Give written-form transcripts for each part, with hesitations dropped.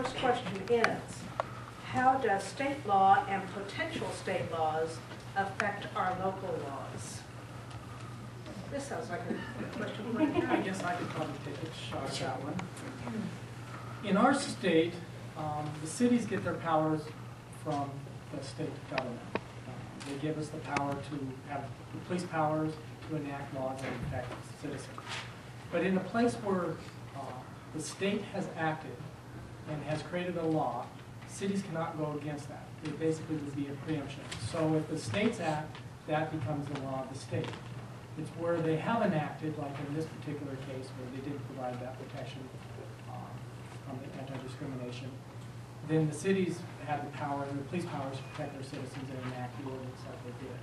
first question is, how does state law and potential state laws affect our local laws? This sounds like a question for you. I guess I could probably take a shot at that one. In our state, the cities get their powers from the state government. They give us the power to have the police powers to enact laws that affect citizens. But in a place where the state has acted and has created a law, cities cannot go against that. It basically would be a preemption. So if the states act, that becomes the law of the state. It's where they haven't acted, like in this particular case, where they didn't provide that protection from the anti-discrimination. Then the cities have the power, the police powers to protect their citizens and enact the ordinance that they did.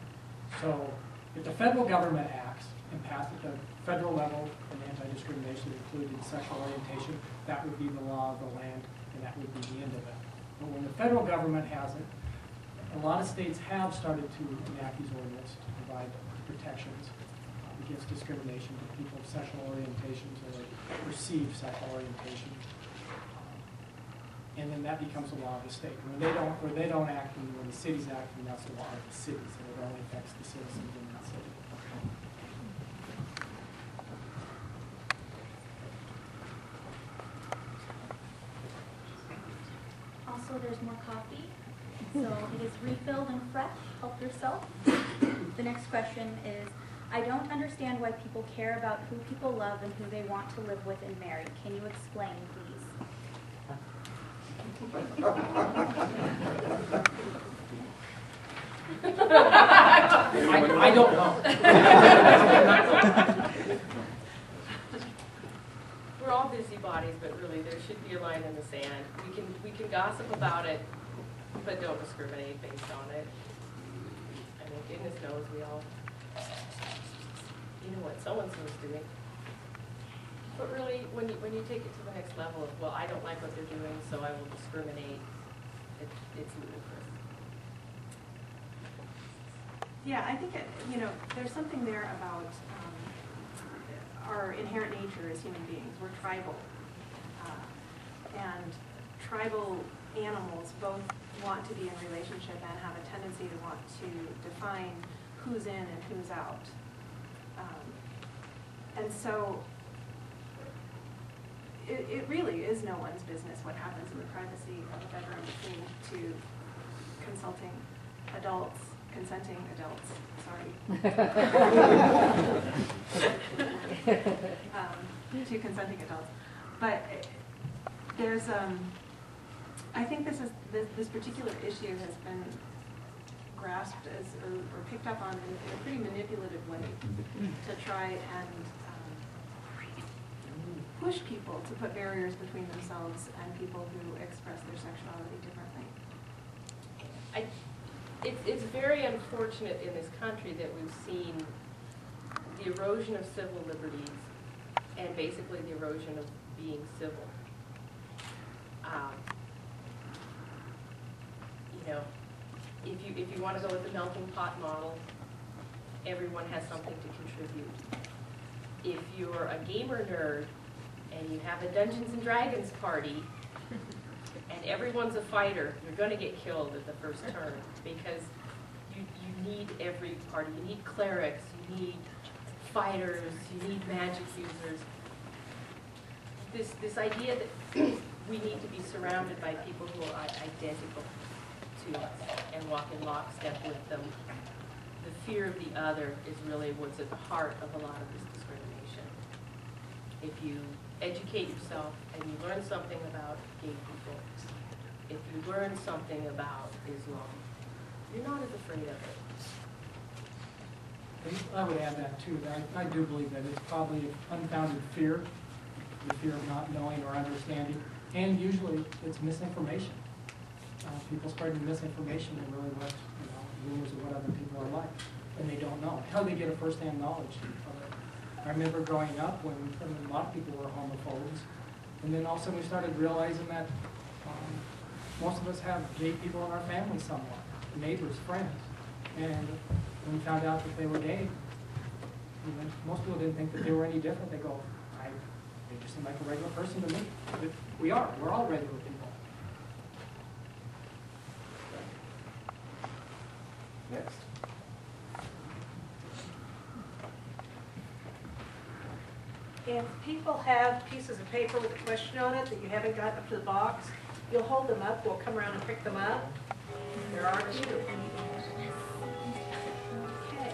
So if the federal government acts and passes at the federal level an anti-discrimination that included sexual orientation, that would be the law of the land, and that would be the end of it. But when the federal government hasn't, a lot of states have started to enact these ordinances to provide protections against discrimination to people of sexual orientations or perceived sexual orientation. And then that becomes the law of the state. When they don't act, and when the cities act, and that's the law of the city, so it only affects the citizens in that city. Also, there's more coffee, so it is refilled and fresh. Help yourself. The next question is, I don't understand why people care about who people love and who they want to live with and marry. Can you explain, please? I don't know. We're all busybodies, but really there should be a line in the sand. We can gossip about it, but don't discriminate based on it. I mean, goodness knows we all, you know what so-and-so's doing. But really, when you take it to the next level of, well, I don't like what they're doing, so I will discriminate, it's ludicrous. Yeah, I think there's something there about our inherent nature as human beings. We're tribal, and tribal animals both want to be in relationship and have a tendency to want to define who's in and who's out. And so it really is no one's business what happens in the privacy of a bedroom between two consenting adults, two consenting adults. But there's, I think this particular issue has been grasped as, or picked up on in a pretty manipulative way to try and push people to put barriers between themselves and people who express their sexuality differently. It's very unfortunate in this country that we've seen the erosion of civil liberties and basically the erosion of being civil. If you want to go with the melting pot model, everyone has something to contribute. If you're a gamer nerd and you have a Dungeons and Dragons party and everyone's a fighter, you're going to get killed at the first turn because you need every party. You need clerics, you need fighters, you need magic users. This idea that we need to be surrounded by people who are identical to us and walk in lockstep with them. The fear of the other is really what's at the heart of a lot of this discrimination. If you educate yourself and you learn something about gay people, if you learn something about Islam, you're not as afraid of it. I would add that too. I do believe that it's probably unfounded fear, the fear of not knowing or understanding, and usually it's misinformation. People spreading misinformation and really what, rumors of what other people are like, and they don't know. How do they get a first-hand knowledge of it? I remember growing up when a lot of people were homophobes, and then all of a sudden we started realizing that most of us have gay people in our family somewhat, neighbors, friends, and when we found out that they were gay, most people didn't think that they were any different. They go, they just seem like a regular person to me. But we're all regular people. if people have pieces of paper with a question on it that you haven't gotten up to the box, you'll hold them up, we'll come around and pick them up. There are two. Okay.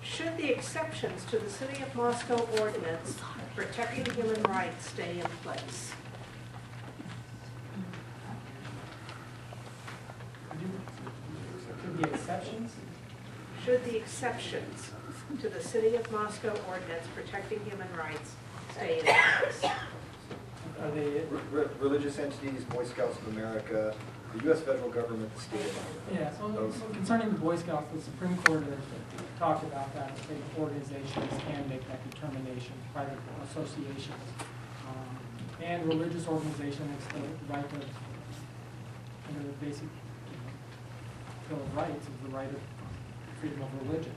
Should the exceptions to the City of Moscow ordinance protecting human rights stay in place? Could the exceptions? Should the exceptions to the City of Moscow ordinance protecting human rights stay in place? Are they? Religious entities, Boy Scouts of America, the U.S. federal government, the state. Yeah, so concerning the Boy Scouts, the Supreme Court has talked about that. State organizations can make that determination, private associations. And religious organizations, the right of, under the basic Bill of Rights, is the right of freedom of religion.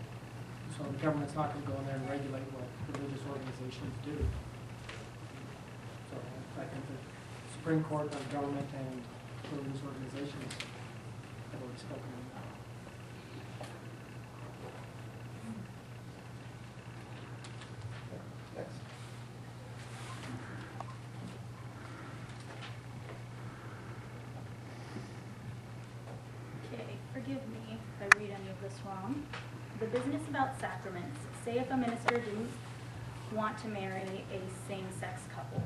So the government's not going to go in there and regulate what religious organizations do. So I think the Supreme Court, the government, and religious organizations have already spoken on that. Next. Okay, forgive me if I read any of this wrong. The business about sacraments. Say if a minister didn't want to marry a same-sex couple.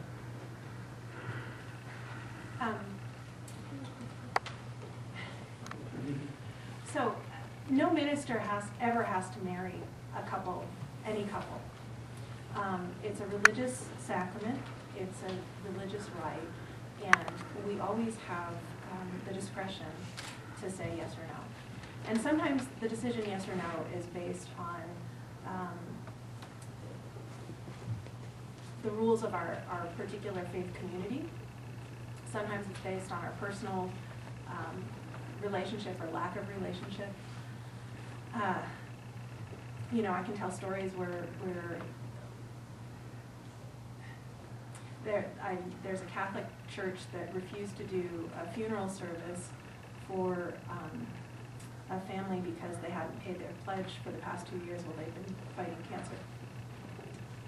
So, no minister ever has to marry a couple, any couple. It's a religious sacrament, it's a religious right, and we always have the discretion to say yes or no. And sometimes the decision yes or no is based on the rules of our particular faith community. Sometimes it's based on our personal relationship or lack of relationship. You know, I can tell stories where there's a Catholic church that refused to do a funeral service for a family because they hadn't paid their pledge for the past 2 years while they've been fighting cancer.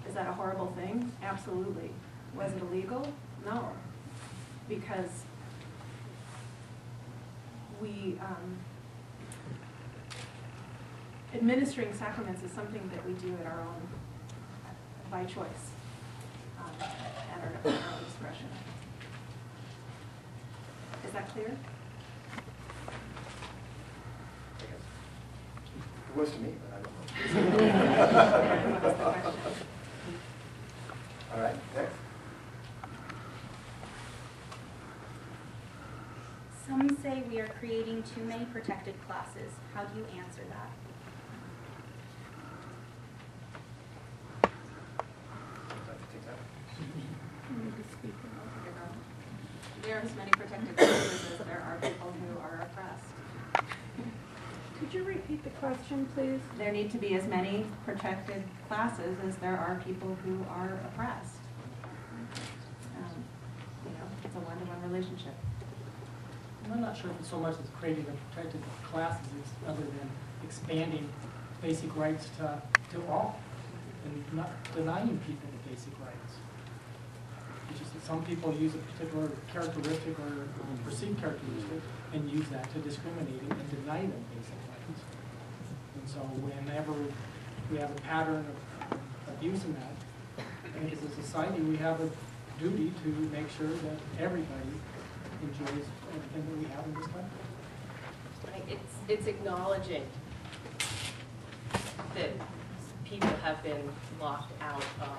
Is that a horrible thing? Absolutely. Was it illegal? No. Because we, administering sacraments is something that we do at our own, by choice, at our own discretion. Is that clear? It was to me, but I don't know. That's the question. All right, next. Some say we are creating too many protected classes. How do you answer that? I'd like to take that. There are as many protected classes as there are people who are oppressed. Could you repeat the question, please? There need to be as many protected classes as there are people who are oppressed. You know, it's a one-to-one relationship. I'm not sure if it's so much as creating a protected classes, it's other than expanding basic rights to all, and not denying people the basic rights. It's just that some people use a particular characteristic or perceived characteristic and use that to discriminate and deny them basic rights. And so whenever we have a pattern of abusing that, I think as a society we have a duty to make sure that everybody enjoys everything that we have in this country. Right, it's acknowledging that people have been locked out of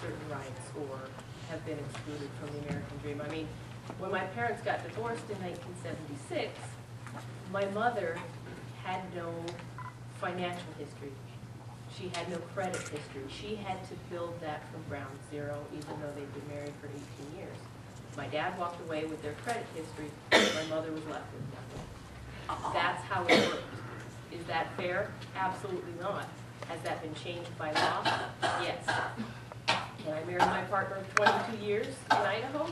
certain rights or have been excluded from the American dream. I mean, when my parents got divorced in 1976, my mother had no financial history. She had no credit history. She had to build that from ground zero, even though they'd been married for 18 years. My dad walked away with their credit history. My mother was left with nothing. That's how it worked. Is that fair? Absolutely not. Has that been changed by law? Yes. Can I marry my partner of 22 years in Idaho?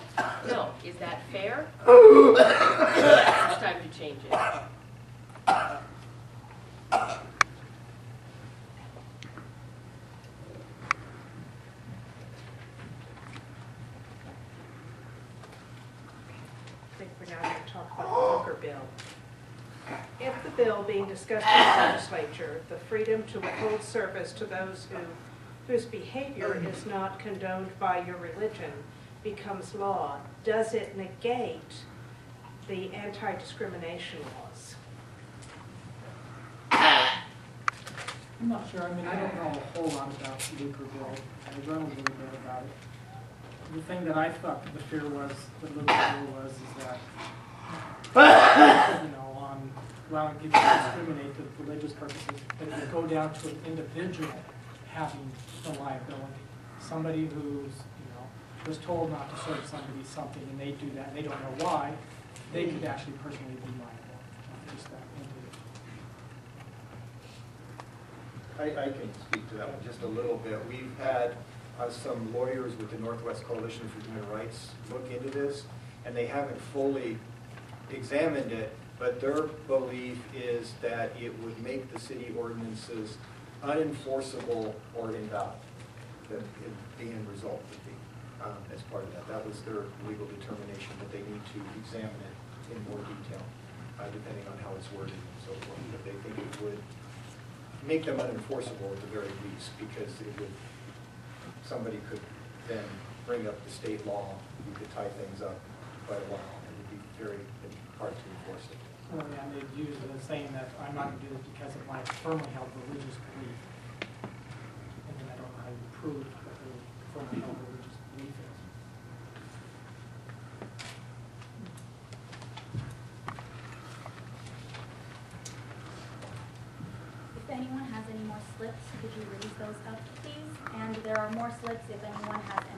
No. Is that fair? Yes, it's time to change it. think we're now going to talk about the Booker bill. If the bill being discussed in the legislature, the freedom to withhold service to those whose behavior is not condoned by your religion becomes law, does it negate the anti-discrimination laws? I'm not sure, I mean, I don't know a whole lot about the Luker bill. I read a little bit about it. The thing that I thought the fear was, the Luker bill was, is that, you know, on allowing people to discriminate for religious purposes, that it would go down to an individual having the liability. Somebody who's, you know, was told not to serve somebody something and they do that, and they don't know why, they could actually personally be liable, not just that individual. I can speak to that one just a little bit. We've had some lawyers with the Northwest Coalition for Human Rights look into this, and they haven't fully examined it, but their belief is that it would make the city ordinances unenforceable or invalid. The end result would be as part of that. That was their legal determination, that they need to examine it in more detail, depending on how it's worded and so forth. But they think it would make them unenforceable at the very least, because it would, somebody could then bring up the state law, you could tie things up quite a while, it would be very hard to enforce it. Well, yeah, they'd use it as saying that I'm not going to do this because of my firmly held religious belief. And then I don't know how you prove what their firmly held religious belief is. If anyone has any more slips, could you raise those up, please? And there are more slips if anyone has any.